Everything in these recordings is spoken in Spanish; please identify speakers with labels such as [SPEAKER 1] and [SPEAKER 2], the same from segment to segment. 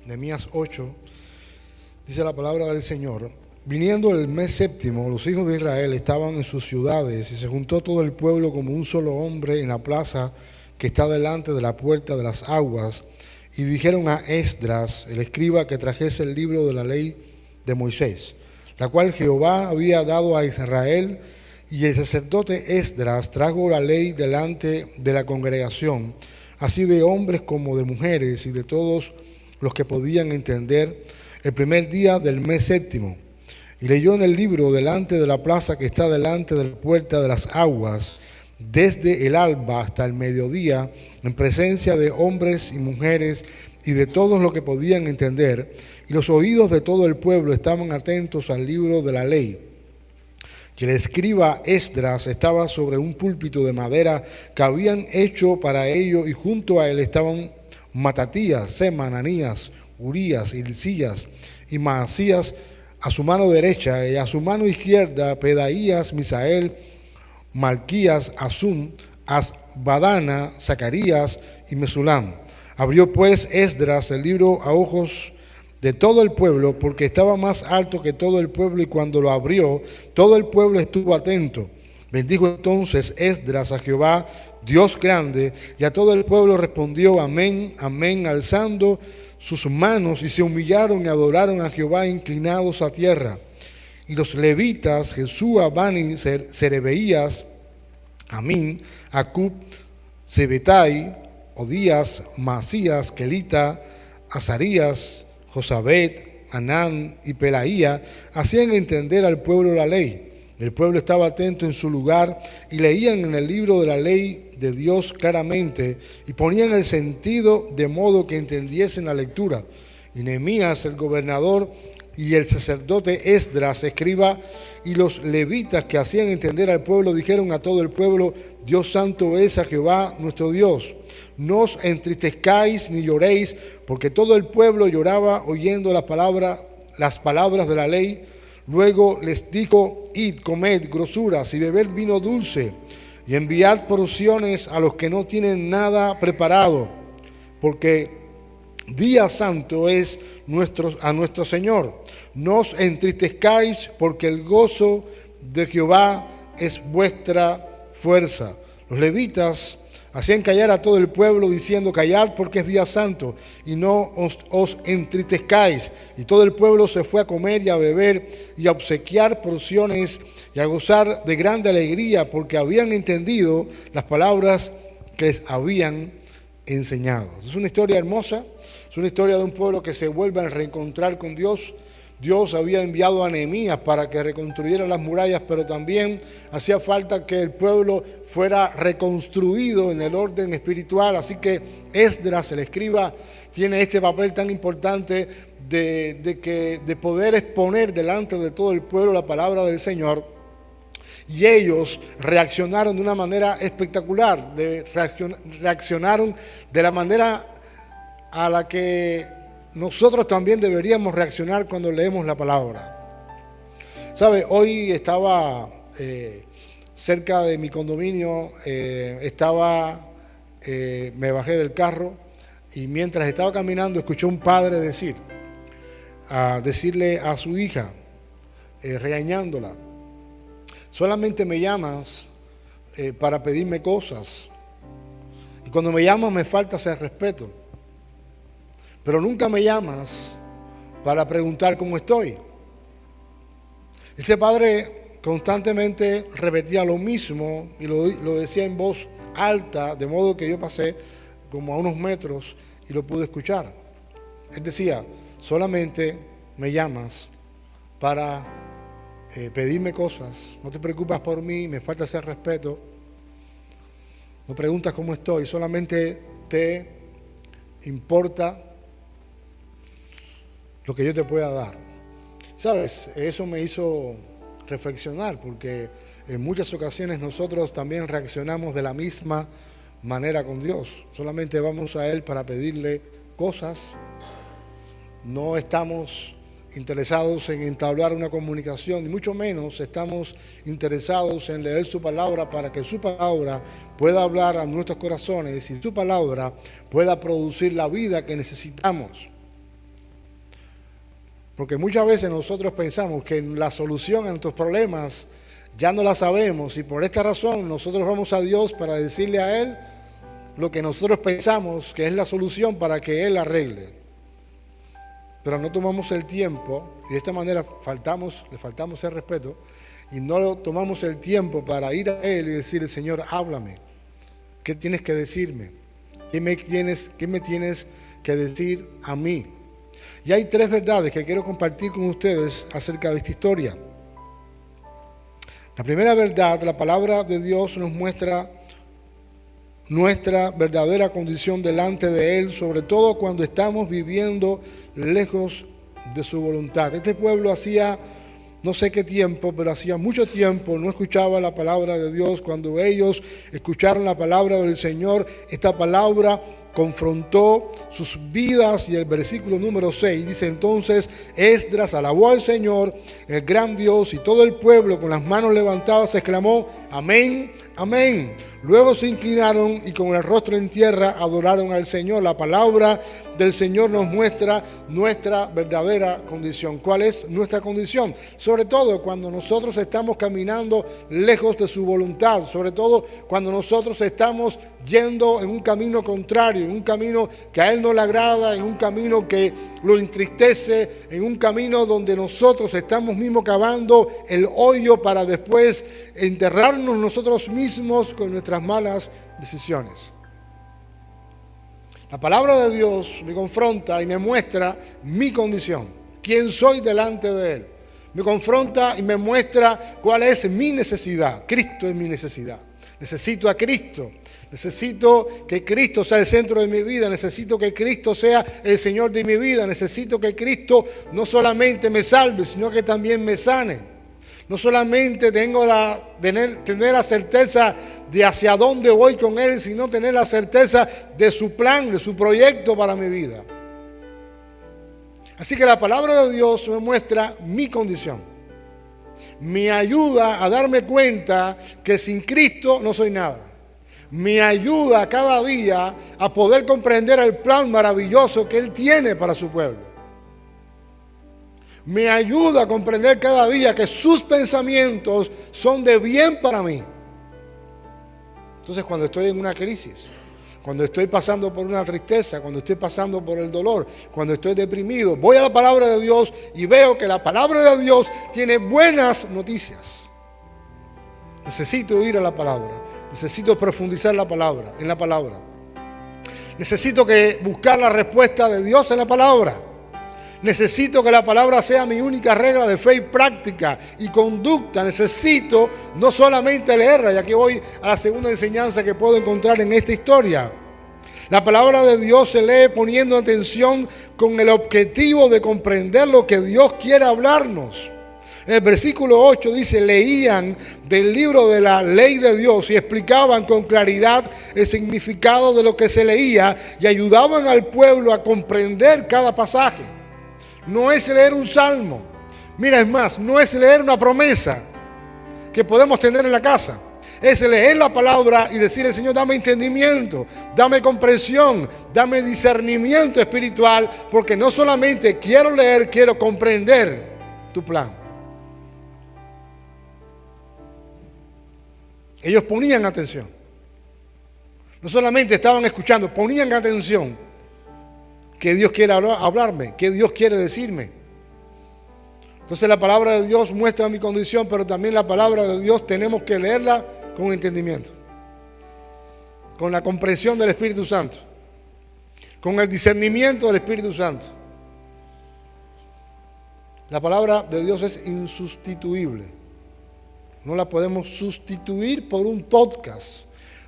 [SPEAKER 1] Nehemías 8, dice la palabra del Señor: viniendo el mes séptimo, los hijos de Israel estaban en sus ciudades, y se juntó todo el pueblo como un solo hombre en la plaza que está delante de la puerta de las aguas, y dijeron a Esdras, el escriba, que trajese el libro de la ley de Moisés, la cual Jehová había dado a Israel. Y el sacerdote Esdras trajo la ley delante de la congregación, así de hombres como de mujeres, y de todos los que podían entender, el primer día del mes séptimo. Y leyó en el libro delante de la plaza que está delante de la puerta de las aguas, desde el alba hasta el mediodía, en presencia de hombres y mujeres y de todos los que podían entender, y los oídos de todo el pueblo estaban atentos al libro de la ley. Y el escriba Esdras estaba sobre un púlpito de madera que habían hecho para ello, y junto a él estaban Matatías, Sema, Ananías, Urías, Hilcías y Maasías a su mano derecha, y a su mano izquierda Pedaías, Misael, Malquías, Asum, Asbadana, Zacarías y Mesulam. Abrió pues Esdras el libro a ojos de todo el pueblo, porque estaba más alto que todo el pueblo, y cuando lo abrió, todo el pueblo estuvo atento. Bendijo entonces Esdras a Jehová, Dios grande, y a todo el pueblo respondió amén, amén, alzando sus manos, y se humillaron y adoraron a Jehová inclinados a tierra. Y los levitas, Jesúa, Bani, Serebeías, Amín, Acub, Sebetai, Odías, Masías, Kelita, Azarías, Josabet, Anán y Pelaía hacían entender al pueblo la ley. El pueblo estaba atento en su lugar y leían en el libro de la ley de Dios claramente, y ponían el sentido de modo que entendiesen la lectura. Y Nehemías, el gobernador, y el sacerdote Esdras, escriba, y los levitas que hacían entender al pueblo, dijeron a todo el pueblo: Dios santo es a Jehová nuestro Dios. No os entristezcáis ni lloréis, porque todo el pueblo lloraba oyendo las palabras de la ley. Luego les dijo: id, comed grosuras y bebed vino dulce, y enviad porciones a los que no tienen nada preparado, porque día santo es a nuestro Señor. No os entristezcáis, porque el gozo de Jehová es vuestra fuerza. Los levitas hacían callar a todo el pueblo, diciendo: callad, porque es día santo, y no os entristezcáis. Y todo el pueblo se fue a comer y a beber y a obsequiar porciones y a gozar de grande alegría, porque habían entendido las palabras que les habían enseñado. Es una historia hermosa, es una historia de un pueblo que se vuelve a reencontrar con Dios. Dios había enviado a Nehemías para que reconstruyera las murallas, pero también hacía falta que el pueblo fuera reconstruido en el orden espiritual. Así que Esdras, el escriba, tiene este papel tan importante de poder exponer delante de todo el pueblo la palabra del Señor. Y ellos reaccionaron de una manera espectacular, reaccionaron de la manera a la que nosotros también deberíamos reaccionar cuando leemos la palabra. ¿Sabe? Hoy estaba cerca de mi condominio, me bajé del carro, y mientras estaba caminando escuché a un padre decirle a su hija, regañándola: solamente me llamas para pedirme cosas, y cuando me llamas me faltas el respeto, pero nunca me llamas para preguntar cómo estoy. Este padre constantemente repetía lo mismo y lo decía en voz alta, de modo que yo pasé como a unos metros y lo pude escuchar. Él decía: solamente me llamas para pedirme cosas, no te preocupas por mí, me falta ese respeto, no preguntas cómo estoy, solamente te importa lo que yo te pueda dar. ¿Sabes? Eso me hizo reflexionar, porque en muchas ocasiones nosotros también reaccionamos de la misma manera con Dios. Solamente vamos a Él para pedirle cosas. No estamos interesados en entablar una comunicación, ni mucho menos estamos interesados en leer su palabra para que su palabra pueda hablar a nuestros corazones y su palabra pueda producir la vida que necesitamos. Porque muchas veces nosotros pensamos que la solución a nuestros problemas ya no la sabemos y por esta razón nosotros vamos a Dios para decirle a Él lo que nosotros pensamos que es la solución para que Él arregle. Pero no tomamos el tiempo y de esta manera le faltamos el respeto y no tomamos el tiempo para ir a Él y decirle: Señor, háblame. ¿Qué tienes que decirme? ¿Qué me tienes que decir a mí? Y hay 3 verdades que quiero compartir con ustedes acerca de esta historia. La primera verdad, la palabra de Dios nos muestra nuestra verdadera condición delante de Él, sobre todo cuando estamos viviendo lejos de su voluntad. Este pueblo hacía no sé qué tiempo, pero hacía mucho tiempo no escuchaba la palabra de Dios. Cuando ellos escucharon la palabra del Señor, esta palabra confrontó sus vidas y el versículo número 6 dice: entonces Esdras alabó al Señor, el gran Dios, y todo el pueblo con las manos levantadas exclamó: amén, amén. Luego se inclinaron y con el rostro en tierra adoraron al Señor. La palabra del Señor nos muestra nuestra verdadera condición. ¿Cuál es nuestra condición? Sobre todo cuando nosotros estamos caminando lejos de su voluntad, sobre todo cuando nosotros estamos yendo en un camino contrario, en un camino que a Él no le agrada, en un camino que lo entristece, en un camino donde nosotros estamos mismos cavando el hoyo para después enterrarnos nosotros mismos con nuestras malas decisiones. La palabra de Dios me confronta y me muestra mi condición, quién soy delante de Él. Me confronta y me muestra cuál es mi necesidad. Cristo es mi necesidad. Necesito a Cristo. Necesito que Cristo sea el centro de mi vida. Necesito que Cristo sea el Señor de mi vida. Necesito que Cristo no solamente me salve, sino que también me sane. No solamente tener la certeza de hacia dónde voy con Él, sino tener la certeza de su plan, de su proyecto para mi vida. Así que la palabra de Dios me muestra mi condición. Me ayuda a darme cuenta que sin Cristo no soy nada. Me ayuda cada día a poder comprender el plan maravilloso que Él tiene para su pueblo. Me ayuda a comprender cada día que sus pensamientos son de bien para mí. Entonces, cuando estoy en una crisis, cuando estoy pasando por una tristeza, cuando estoy pasando por el dolor, cuando estoy deprimido, voy a la palabra de Dios y veo que la palabra de Dios tiene buenas noticias. Necesito ir a la palabra, necesito profundizar en la palabra. Necesito buscar la respuesta de Dios en la palabra. Necesito que la palabra sea mi única regla de fe y práctica y conducta. Necesito no solamente leerla, y aquí voy a la segunda enseñanza que puedo encontrar en esta historia. La palabra de Dios se lee poniendo atención con el objetivo de comprender lo que Dios quiere hablarnos. El versículo 8 dice: leían del libro de la ley de Dios y explicaban con claridad el significado de lo que se leía y ayudaban al pueblo a comprender cada pasaje. No es leer un salmo. Mira, es más, no es leer una promesa que podemos tener en la casa. Es leer la palabra y decirle: Señor, dame entendimiento, dame comprensión, dame discernimiento espiritual, porque no solamente quiero leer, quiero comprender tu plan. Ellos ponían atención. No solamente estaban escuchando, ponían atención. ¿Qué Dios quiere hablarme? ¿Qué Dios quiere decirme? Entonces la palabra de Dios muestra mi condición, pero también la palabra de Dios tenemos que leerla con entendimiento, con la comprensión del Espíritu Santo, con el discernimiento del Espíritu Santo. La palabra de Dios es insustituible. No la podemos sustituir por un podcast.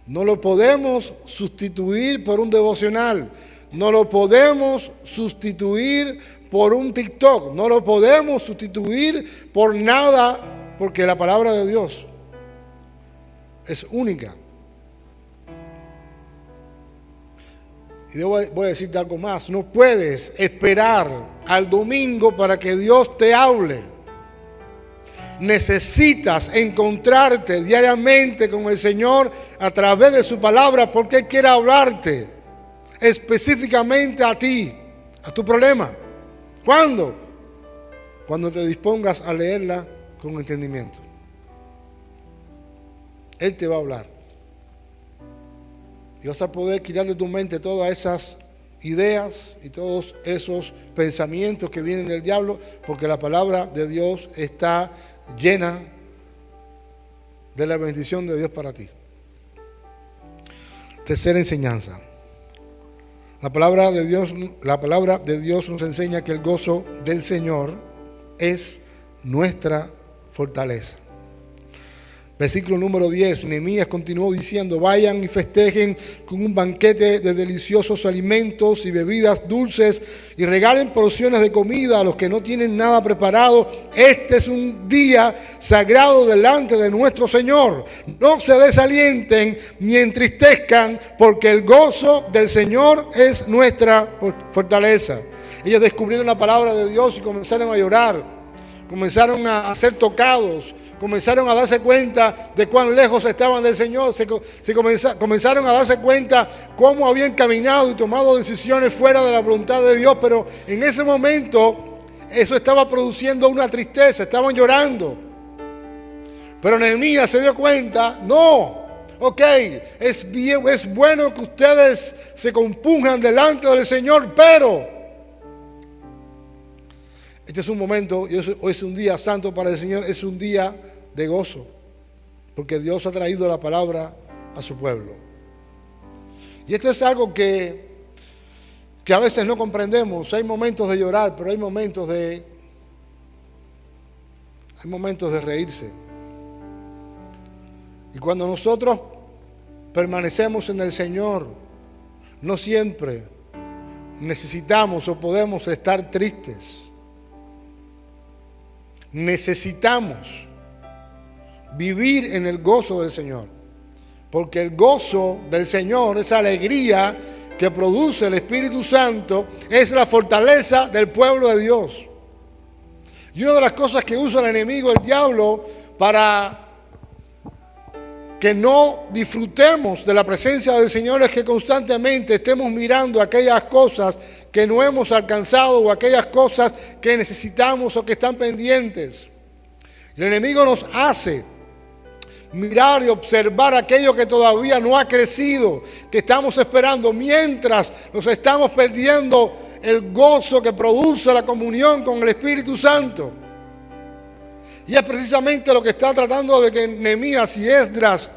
[SPEAKER 1] No lo podemos sustituir por un devocional. No lo podemos sustituir por un TikTok. No lo podemos sustituir por nada, porque la palabra de Dios es única. Y yo voy a decirte algo más. No puedes esperar al domingo para que Dios te hable. Necesitas encontrarte diariamente con el Señor a través de su palabra, porque Él quiere hablarte específicamente a ti, a tu problema. ¿Cuándo? cuando te dispongas a leerla con entendimiento. Él te va a hablar. Y vas a poder quitar de tu mente todas esas ideas y todos esos pensamientos que vienen del diablo, porque la palabra de Dios está llena de la bendición de Dios para ti. Tercera enseñanza. La palabra de Dios nos enseña que el gozo del Señor es nuestra fortaleza. Versículo número 10, Nehemías continuó diciendo: vayan y festejen con un banquete de deliciosos alimentos y bebidas dulces y regalen porciones de comida a los que no tienen nada preparado. Este es un día sagrado delante de nuestro Señor. No se desalienten ni entristezcan, porque el gozo del Señor es nuestra fortaleza. Ellos descubrieron la palabra de Dios y comenzaron a llorar, comenzaron a ser tocados, comenzaron a darse cuenta de cuán lejos estaban del Señor, comenzaron a darse cuenta cómo habían caminado y tomado decisiones fuera de la voluntad de Dios, pero en ese momento eso estaba produciendo una tristeza, estaban llorando. Pero Nehemías se dio cuenta, no, ok, es bueno que ustedes se compunjan delante del Señor, pero este es un momento, y hoy es un día santo para el Señor, es un día de gozo, porque Dios ha traído la palabra a su pueblo. Y esto es algo que a veces no comprendemos. Hay momentos de llorar, pero hay momentos de reírse. Y cuando nosotros permanecemos en el Señor, no siempre necesitamos o podemos estar tristes. Necesitamos vivir en el gozo del Señor, porque el gozo del Señor, esa alegría que produce el Espíritu Santo, es la fortaleza del pueblo de Dios. Y una de las cosas que usa el enemigo, el diablo, para que no disfrutemos de la presencia del Señor es que constantemente estemos mirando aquellas cosas que no hemos alcanzado o aquellas cosas que necesitamos o que están pendientes. Y el enemigo nos hace mirar y observar aquello que todavía no ha crecido, que estamos esperando, mientras nos estamos perdiendo el gozo que produce la comunión con el Espíritu Santo. Y es precisamente lo que está tratando de que Nehemías y Esdras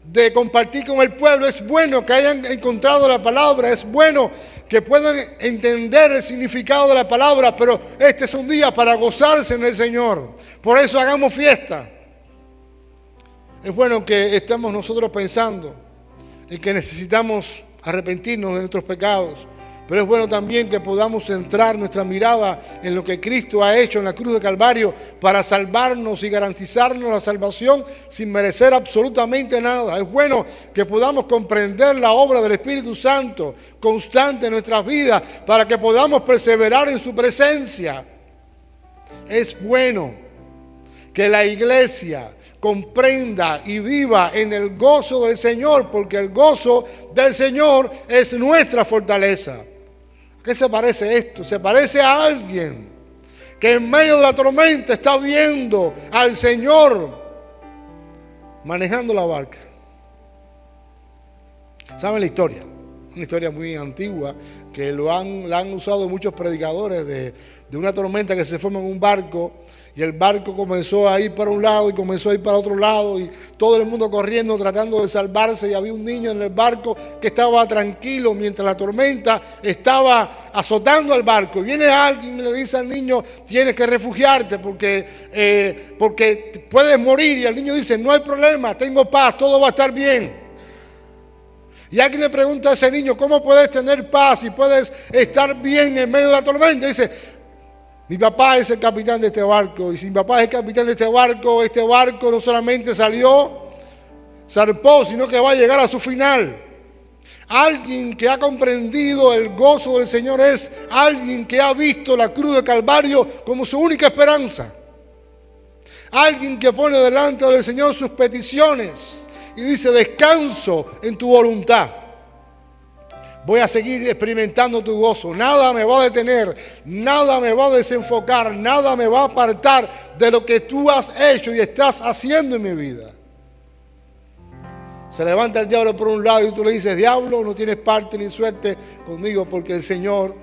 [SPEAKER 1] de compartir con el pueblo. Es bueno que hayan encontrado la palabra, es bueno que puedan entender el significado de la palabra, pero este es un día para gozarse en el Señor. Por eso hagamos fiesta. Es bueno que estemos nosotros pensando en que necesitamos arrepentirnos de nuestros pecados, pero es bueno también que podamos centrar nuestra mirada en lo que Cristo ha hecho en la cruz de Calvario para salvarnos y garantizarnos la salvación sin merecer absolutamente nada. Es bueno que podamos comprender la obra del Espíritu Santo constante en nuestras vidas para que podamos perseverar en su presencia. Es bueno que la iglesia comprenda y viva en el gozo del Señor, porque el gozo del Señor es nuestra fortaleza. ¿A qué se parece esto? Se parece a alguien que en medio de la tormenta está viendo al Señor manejando la barca. ¿Saben la historia? Una historia muy antigua que la han usado muchos predicadores de una tormenta que se forma en un barco. Y el barco comenzó a ir para un lado y comenzó a ir para otro lado y todo el mundo corriendo tratando de salvarse, y había un niño en el barco que estaba tranquilo mientras la tormenta estaba azotando al barco. Y viene alguien y le dice al niño: tienes que refugiarte porque puedes morir. Y el niño dice: no hay problema, tengo paz, todo va a estar bien. Y alguien le pregunta a ese niño: ¿cómo puedes tener paz y puedes estar bien en medio de la tormenta? Y dice: mi papá es el capitán de este barco, y si mi papá es el capitán de este barco no solamente zarpó, sino que va a llegar a su final. Alguien que ha comprendido el gozo del Señor es alguien que ha visto la cruz de Calvario como su única esperanza. Alguien que pone delante del Señor sus peticiones y dice: descanso en tu voluntad. Voy a seguir experimentando tu gozo. Nada me va a detener, nada me va a desenfocar, nada me va a apartar de lo que tú has hecho y estás haciendo en mi vida. Se levanta el diablo por un lado y tú le dices, diablo, no tienes parte ni suerte conmigo, porque el Señor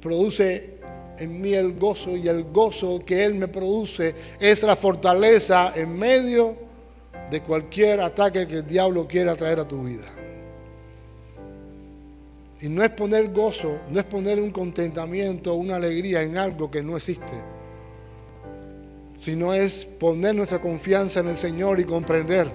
[SPEAKER 1] produce en mí el gozo, y el gozo que Él me produce es la fortaleza en medio de cualquier ataque que el diablo quiera traer a tu vida. Y no es poner gozo, no es poner un contentamiento, una alegría en algo que no existe, sino es poner nuestra confianza en el Señor y comprender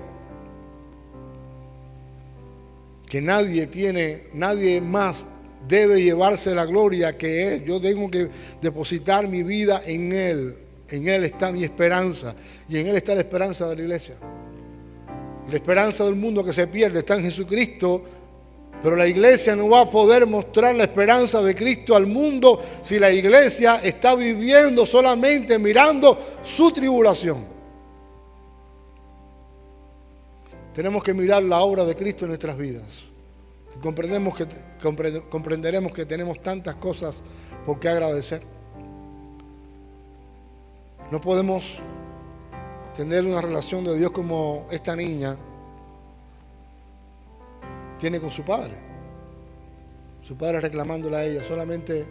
[SPEAKER 1] que nadie más debe llevarse la gloria que Él. Yo tengo que depositar mi vida en Él. En Él está mi esperanza, y en Él está la esperanza de la iglesia. La esperanza del mundo que se pierde está en Jesucristo, pero la iglesia no va a poder mostrar la esperanza de Cristo al mundo si la iglesia está viviendo solamente mirando su tribulación. Tenemos que mirar la obra de Cristo en nuestras vidas. Comprenderemos que tenemos tantas cosas por qué agradecer. No podemos tener una relación de Dios como esta niña tiene con su padre. Su padre reclamándole a ella, solamente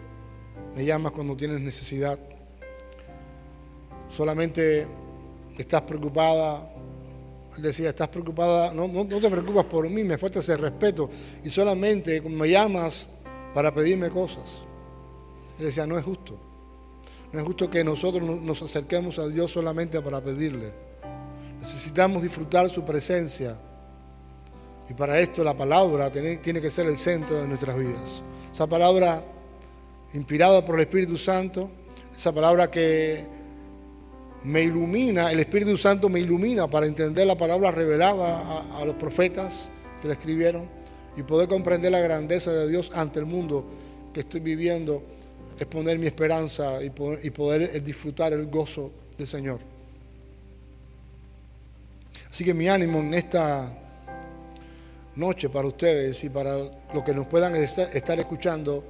[SPEAKER 1] me llamas cuando tienes necesidad. Solamente estás preocupada. Él decía, estás preocupada, no te preocupas por mí, me falta ese respeto. Y solamente me llamas para pedirme cosas. Él decía, no es justo. No es justo que nosotros nos acerquemos a Dios solamente para pedirle. Necesitamos disfrutar su presencia. Y para esto la palabra tiene que ser el centro de nuestras vidas. Esa palabra inspirada por el Espíritu Santo, esa palabra que me ilumina, el Espíritu Santo me ilumina para entender la palabra revelada a los profetas que la escribieron y poder comprender la grandeza de Dios ante el mundo que estoy viviendo. Es poner mi esperanza y poder disfrutar el gozo del Señor. Así que mi ánimo en esta noche para ustedes y para los que nos puedan estar escuchando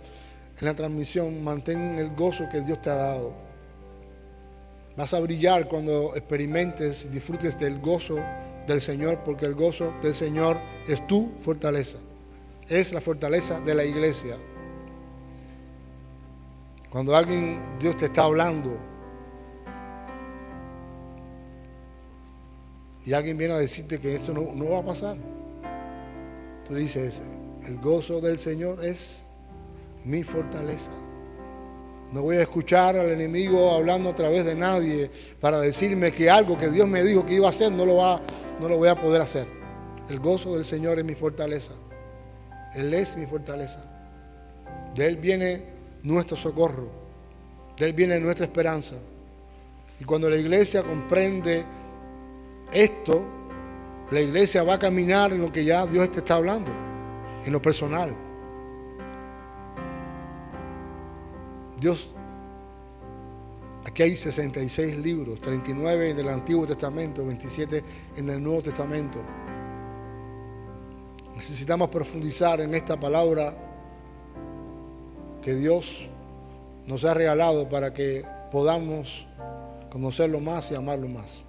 [SPEAKER 1] en la transmisión, mantén el gozo que Dios te ha dado. Vas a brillar cuando experimentes y disfrutes del gozo del Señor, porque el gozo del Señor es tu fortaleza. Es la fortaleza de la iglesia. Cuando Dios te está hablando y alguien viene a decirte que esto no va a pasar, tú dices, el gozo del Señor es mi fortaleza. No voy a escuchar al enemigo hablando a través de nadie para decirme que algo que Dios me dijo que iba a hacer no lo voy a poder hacer. El gozo del Señor es mi fortaleza. Él es mi fortaleza. De Él viene nuestro socorro, de Él viene nuestra esperanza. Y cuando la iglesia comprende esto, la iglesia va a caminar en lo que ya Dios te está hablando, en lo personal. Dios, aquí hay 66 libros, 39 en el Antiguo Testamento, 27 en el Nuevo Testamento. Necesitamos profundizar en esta palabra que Dios nos ha regalado para que podamos conocerlo más y amarlo más.